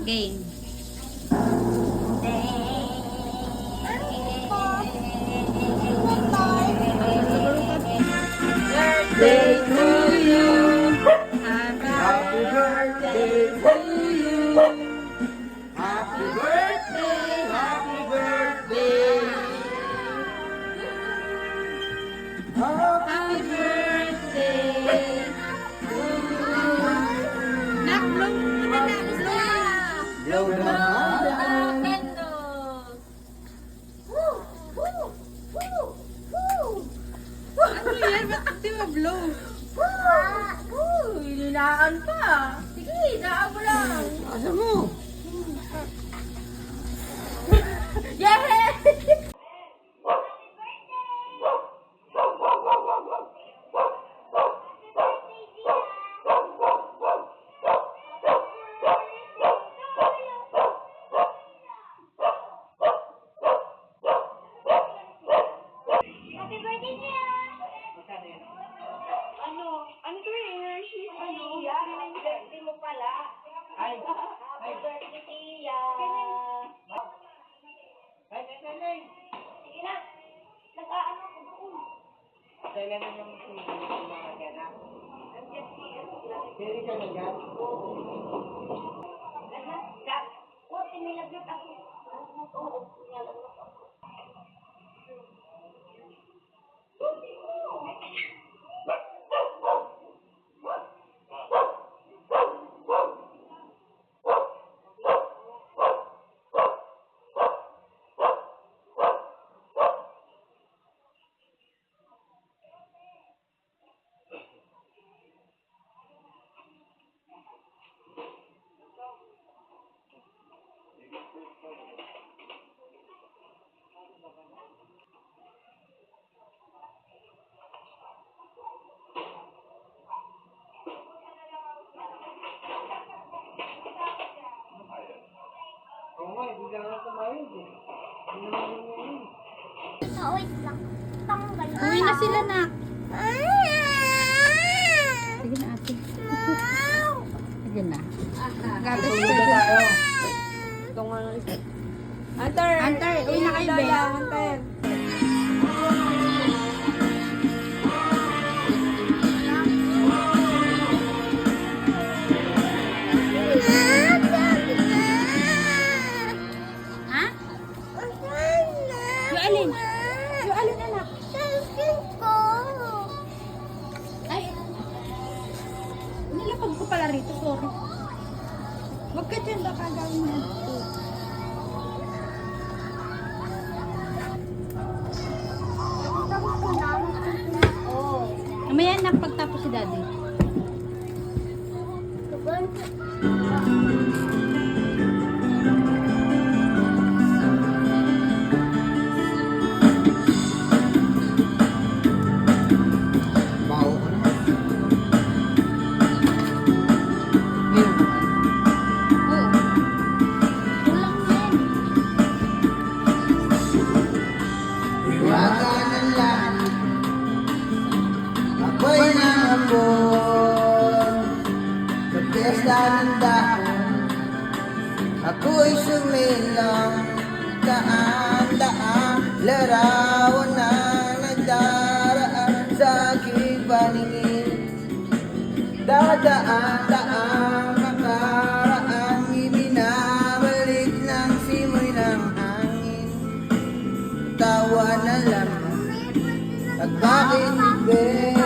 Game. Birthday to you. Happy birthday to you. Happy birthday, happy birthday. Happy birthday to you. Nak-blow na blow na. Ano yan? Bakit di ma-blow? Hininaan pa. Sige, hinaan mo lang. Asa mo? Yay! Ano to eh, Hershey's, ano? Birthday mo pala. Ay, happy birthday, Tia. Sige na. Nag-aano ko doon. Kailan na yung mga gana? Nandiyan siya. Pili ka na dyan? Oh, tinilagot ako. Oo, tinilagot ako. Oo nga, hindi ka naman kumayod eh. Hindi naman yun. Wait lang. Tanggal. Uwi na sila, nak. Sige na, ate. Sige na. Gatas Tulog ka. na tayo. Ito nga. Hunter! Hunter, uwi na kayo, Ben. Hunter! Ha? Yung alin? Yung alin, anak? Ay, nilapag ko pala rito, sorry. Huwag ka dyan, baka gawin mo. Mamaya nak pagtapos si daddy. Baho ko na. Oo. Kulang na yan. Iwaga ng langit. Ako'y nangapon. Sa piyesta ng dahon. Ako'y sumilang. Daan-daan. Larawan na nagdaraan sa aking paningin. Dadaan-daan nakaraan. Ibinabalik ng simoy ng hangin. Tawa na lang. At bakit ibig